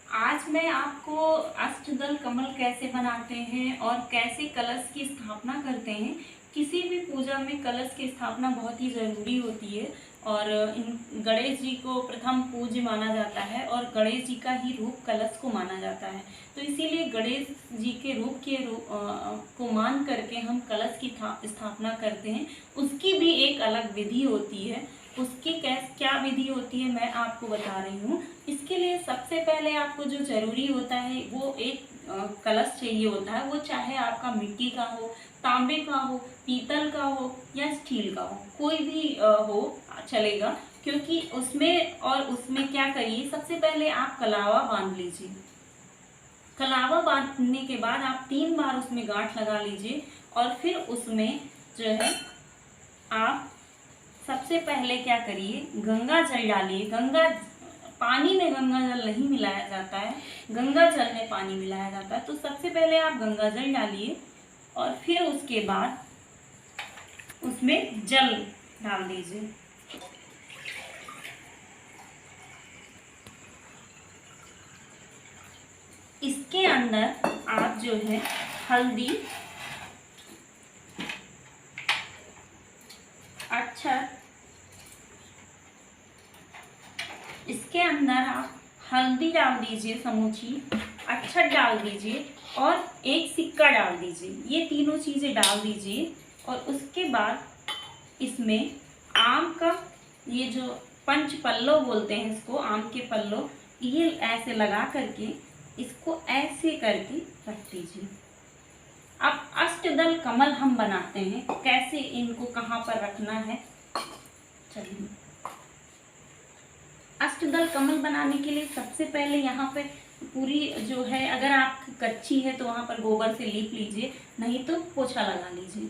आज मैं आपको अष्टदल कमल कैसे बनाते हैं और कैसे कलश की स्थापना करते हैं। किसी भी पूजा में कलश की स्थापना बहुत ही ज़रूरी होती है और इन गणेश जी को प्रथम पूज्य माना जाता है और गणेश जी का ही रूप कलश को माना जाता है। तो इसीलिए गणेश जी के रूप को मान करके हम कलश की स्थापना करते हैं। उसकी भी एक अलग विधि होती है। उसकी क्या विधि होती है मैं आपको बता रही हूँ। इसके लिए सबसे पहले आपको जो जरूरी होता है वो एक कलश चाहिए होता है। वो चाहे आपका मिट्टी का हो, तांबे का हो, पीतल का हो या स्टील का हो, कोई भी हो चलेगा। क्योंकि उसमें क्या करिए, सबसे पहले आप कलावा बांध लीजिए। कलावा बांधने के बाद आप 3 बार उसमें गांठ लगा लीजिए और फिर उसमें जो है आप सबसे पहले क्या करिए, गंगा जल डालिए। पानी में गंगा जल नहीं मिलाया जाता है, गंगा जल में पानी मिलाया जाता है। तो सबसे पहले आप गंगा जल डालिए और फिर उसके बाद उसमें जल डाल दीजिए। इसके अंदर आप जो है हल्दी, अक्षत, इसके अंदर आप हल्दी डाल दीजिए समूची, अक्षत डाल दीजिए और एक सिक्का डाल दीजिए। ये तीनों चीजें डाल दीजिए और उसके बाद इसमें आम का ये जो पंच पल्लव बोलते हैं इसको, आम के पल्लव, ये ऐसे लगा करके इसको ऐसे करके रख दीजिए। अब अष्टदल कमल हम बनाते हैं, कैसे इनको कहाँ पर रखना है चलिए। अष्टदल कमल बनाने के लिए सबसे पहले यहाँ पे पूरी जो है, अगर आप कच्ची है तो वहां पर गोबर से लीप लीजिए, नहीं तो पोछा लगा लीजिए।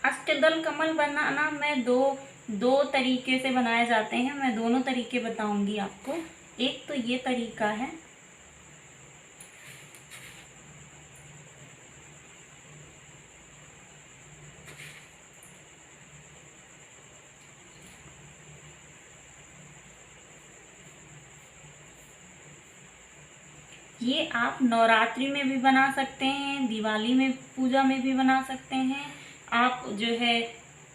अष्टदल कमल बनाना मैं दो तरीके से बनाए जाते हैं। मैं दोनों तरीके बताऊंगी आपको। एक तो ये तरीका है, ये आप नवरात्रि में भी बना सकते हैं, दिवाली में पूजा में भी बना सकते हैं, आप जो है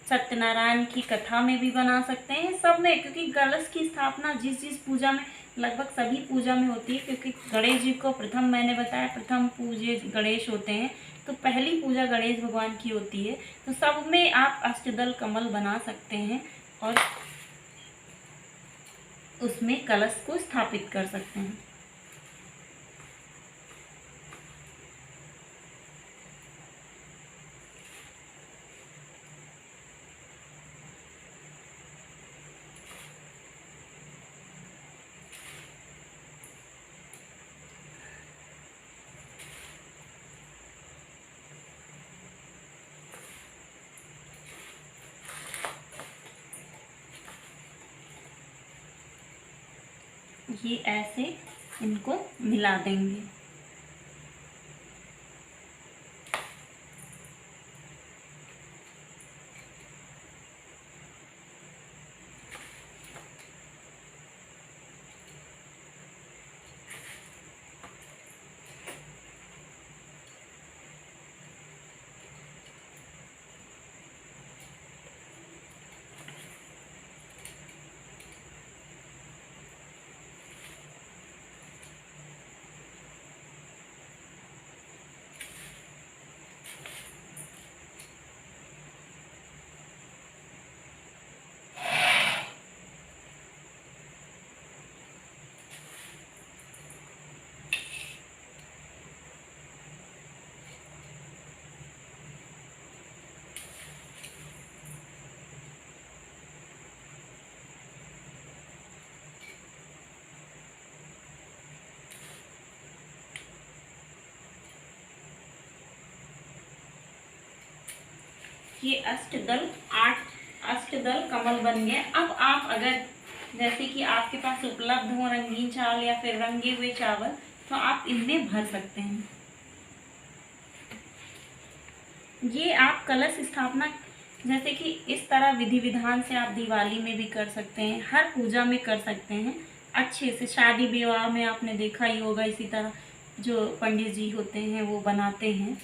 सत्यनारायण की कथा में भी बना सकते हैं, सब में। क्योंकि कलश की स्थापना जिस जिस पूजा में, लगभग सभी पूजा में होती है। क्योंकि गणेश जी को प्रथम, मैंने बताया, प्रथम पूज्य गणेश होते हैं, तो पहली पूजा गणेश भगवान की होती है। तो सब में आप अष्टदल कमल बना सकते हैं और उसमें कलश को स्थापित कर सकते हैं। ये ऐसे इनको मिला देंगे। ये अष्टदल 8 अष्टदल कमल बन गए। अब आप अगर जैसे कि आपके पास उपलब्ध हो रंगीन चावल या फिर रंगे हुए चावल, तो आप इनमें भर सकते हैं। ये आप कलश स्थापना जैसे कि इस तरह विधि विधान से आप दिवाली में भी कर सकते हैं, हर पूजा में कर सकते हैं अच्छे से। शादी विवाह में आपने देखा ही होगा, इसी तरह जो पंडित जी होते हैं वो बनाते हैं।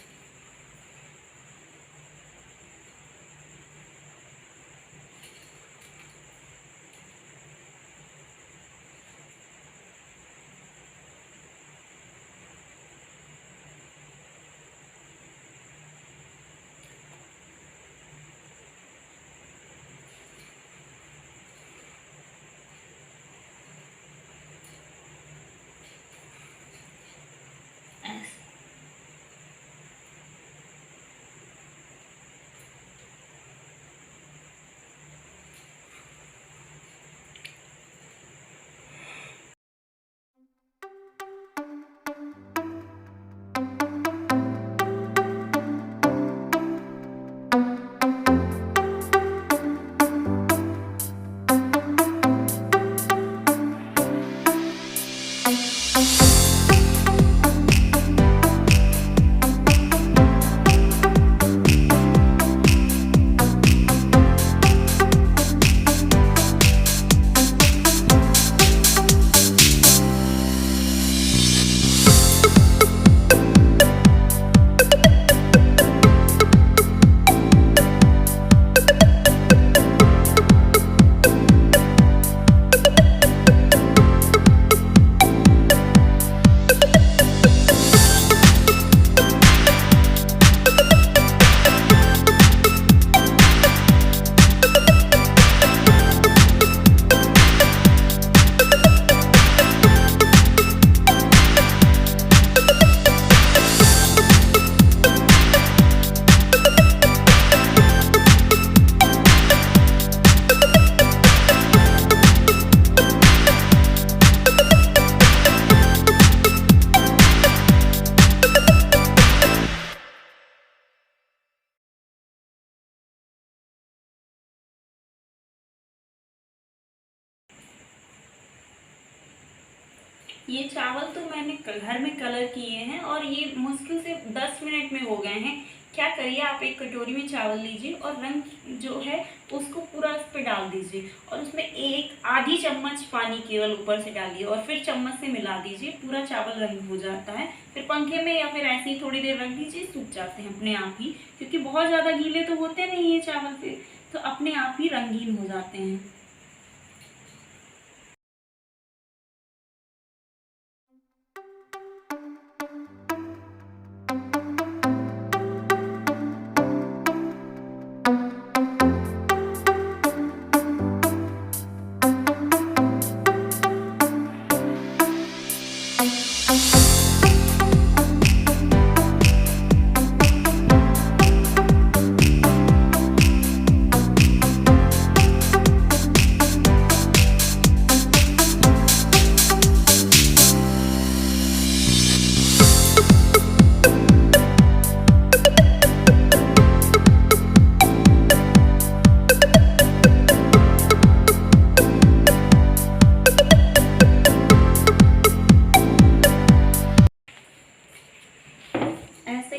ये चावल तो मैंने घर में कलर किए हैं और ये मुश्किल से 10 मिनट में हो गए हैं। क्या करिए, आप एक कटोरी में चावल लीजिए और रंग जो है उसको पूरा उस पर डाल दीजिए और उसमें एक आधी चम्मच पानी केवल ऊपर से डालिए और फिर चम्मच से मिला दीजिए। पूरा चावल रंग हो जाता है। फिर पंखे में या फिर ऐसे ही थोड़ी देर रख दीजिए, सूख जाते हैं अपने आप ही, क्योंकि बहुत ज़्यादा गीले तो होते नहीं है चावल फिर, तो अपने आप ही रंगीन हो जाते हैं।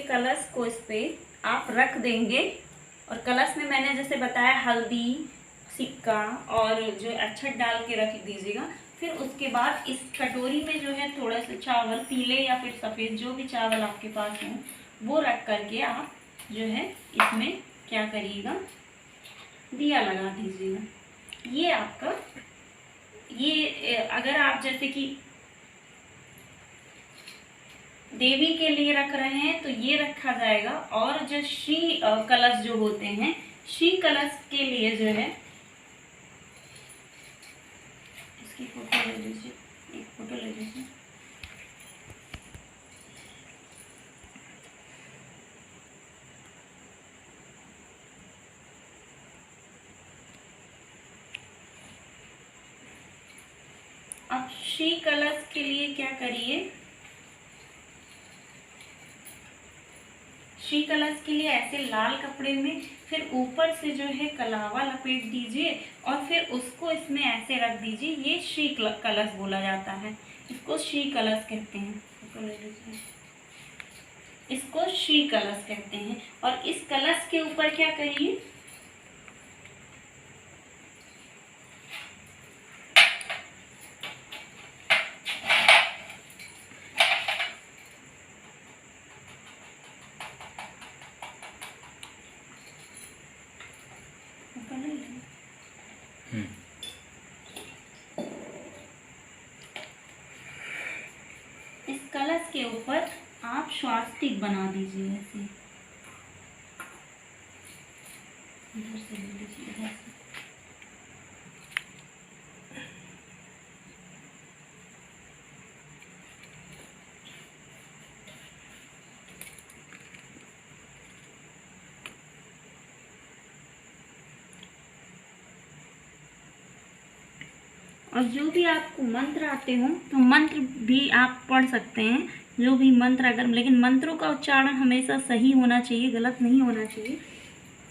कलश को इस पे आप रख देंगे और कलश में मैंने जैसे बताया हल्दी, सिक्का और जो अक्षत डाल के रख दीजिएगा। फिर उसके बाद इस कटोरी में जो है थोड़ा सा चावल, पीले या फिर सफ़ेद जो भी चावल आपके पास हो वो रख करके आप जो है इसमें क्या करिएगा, दिया लगा दीजिएगा। ये आपका ये अगर आप जैसे कि देवी के लिए रख रहे हैं तो ये रखा जाएगा। और जो श्री कलश जो होते हैं, श्री कलश के लिए जो है, इसकी फोटो ले लीजिए, एक फोटो ले लीजिए। अब श्री कलश के लिए क्या करिए, श्री कलश के लिए ऐसे लाल कपड़े में फिर ऊपर से जो है कलावा लपेट दीजिए और फिर उसको इसमें ऐसे रख दीजिए। ये श्री कलश बोला जाता है, इसको श्री कलश कहते हैं। इसको श्री कलश कहते हैं। और इस कलश के ऊपर क्या करिए, इस कलश के ऊपर आप स्वास्तिक बना दीजिए ऐसे। इधर से ले लीजिए, इधर से। और जो भी आपको मंत्र आते हो तो मंत्र भी आप पढ़ सकते हैं, जो भी मंत्र अगर, लेकिन मंत्रों का उच्चारण हमेशा सही होना चाहिए, गलत नहीं होना चाहिए,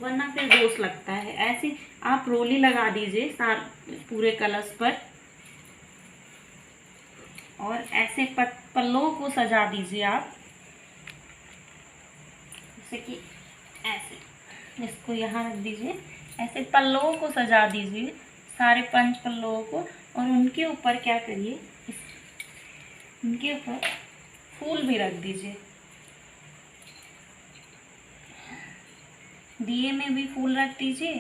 वरना फिर दोष लगता है। ऐसे आप रोली लगा दीजिए पूरे कलश पर और ऐसे पल्लों को सजा दीजिए आप, जैसे कि ऐसे, इसको यहाँ रख दीजिए, ऐसे पल्लों को सजा दीजिए, सारे 5 पल्लों को। और उनके ऊपर क्या करिए, उनके ऊपर फूल भी रख दीजिए, दिए में भी फूल रख दीजिए,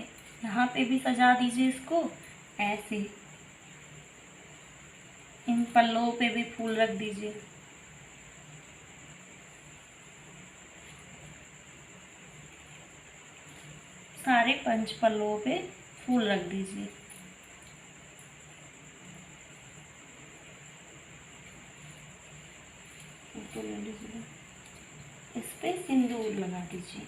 यहाँ पे भी सजा दीजिए इसको ऐसे, इन पल्लों पे भी फूल रख दीजिए। सारे 5 पल्लों पे फूल रख दीजिए। इस पे सिंदूर लगा दीजिए।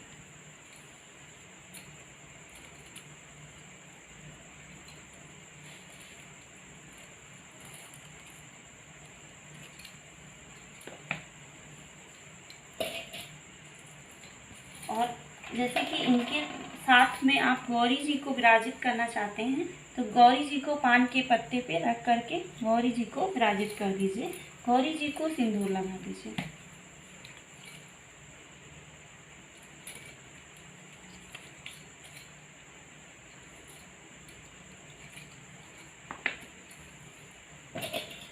और जैसे कि इनके साथ में आप गौरी जी को विराजित करना चाहते हैं तो गौरी जी को पान के पत्ते पे रख करके गौरी जी को विराजित कर दीजिए, गौरी जी को सिंदूर लगा दीजिए।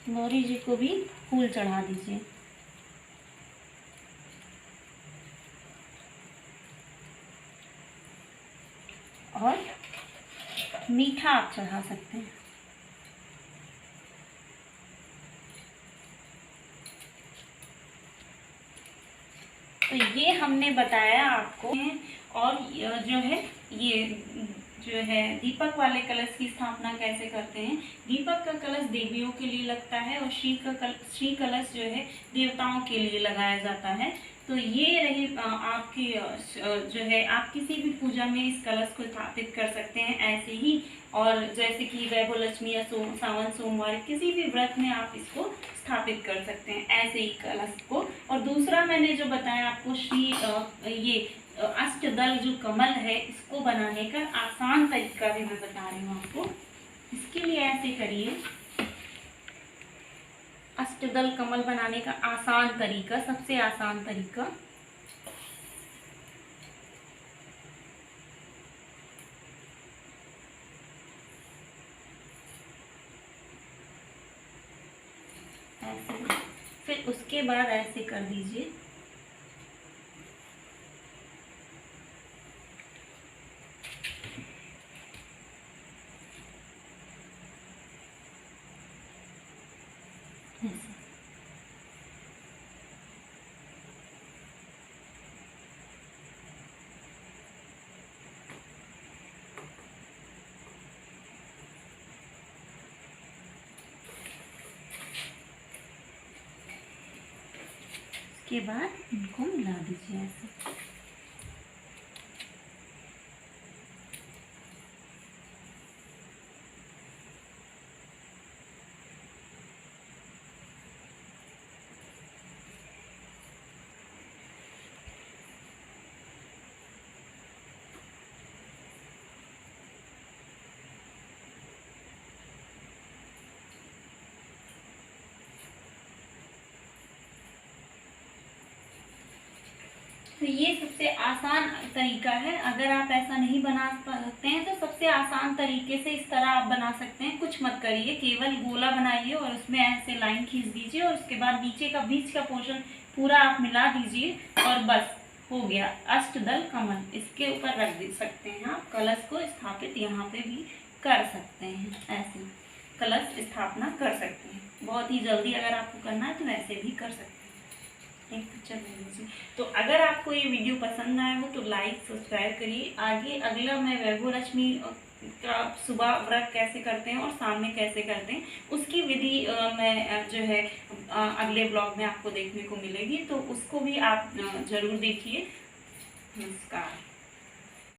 गौरी जी को भी फूल चढ़ा दीजिए। और मीठा आप चढ़ा सकते हैं। तो ये हमने बताया आपको। और जो है ये जो है दीपक वाले कलश की स्थापना कैसे करते हैं। दीपक का कलश देवियों के लिए लगता है और श्री कलश जो है देवताओं के लिए लगाया जाता है। तो ये रही आपकी जो है आप किसी भी पूजा में इस कलश को स्थापित कर सकते हैं ऐसे ही। और जैसे कि वैभव लक्ष्मी या सावन सोमवार किसी भी व्रत में आप इसको स्थापित कर सकते हैं ऐसे ही कलश को। और दूसरा मैंने जो बताया आपको ये अष्टदल जो कमल है इसको बनाने का आसान तरीका भी मैं बता रही हूँ आपको। इसके लिए ऐसे करिए, अष्टदल कमल बनाने का आसान तरीका, सबसे आसान तरीका, ऐसे। फिर उसके बाद ऐसे कर दीजिए, ऐसे। उसके बाद इनको मिला दीजिए ऐसे। तो ये सबसे आसान तरीका है। अगर आप ऐसा नहीं बना सकते हैं तो सबसे आसान तरीके से इस तरह आप बना सकते हैं। कुछ मत करिए, केवल गोला बनाइए और उसमें ऐसे लाइन खींच दीजिए और उसके बाद नीचे का बीच का पोर्शन पूरा आप मिला दीजिए और बस हो गया अष्टदल कमल। इसके ऊपर रख दे सकते हैं आप। कलश को स्थापित यहाँ पे भी कर सकते हैं, ऐसे कलश स्थापना कर सकते हैं। बहुत ही जल्दी अगर आपको करना है तो ऐसे भी कर सकते हैं। एक पिक्चर ले लीजिए। तो अगर आपको ये वीडियो पसंद आया हो तो लाइक सब्सक्राइब करिए। आगे अगला मैं वैभव लक्ष्मी का सुबह व्रत कैसे करते हैं और शाम में कैसे करते हैं उसकी विधि मैं जो है अगले ब्लॉग में आपको देखने को मिलेगी, तो उसको भी आप जरूर देखिए। नमस्कार।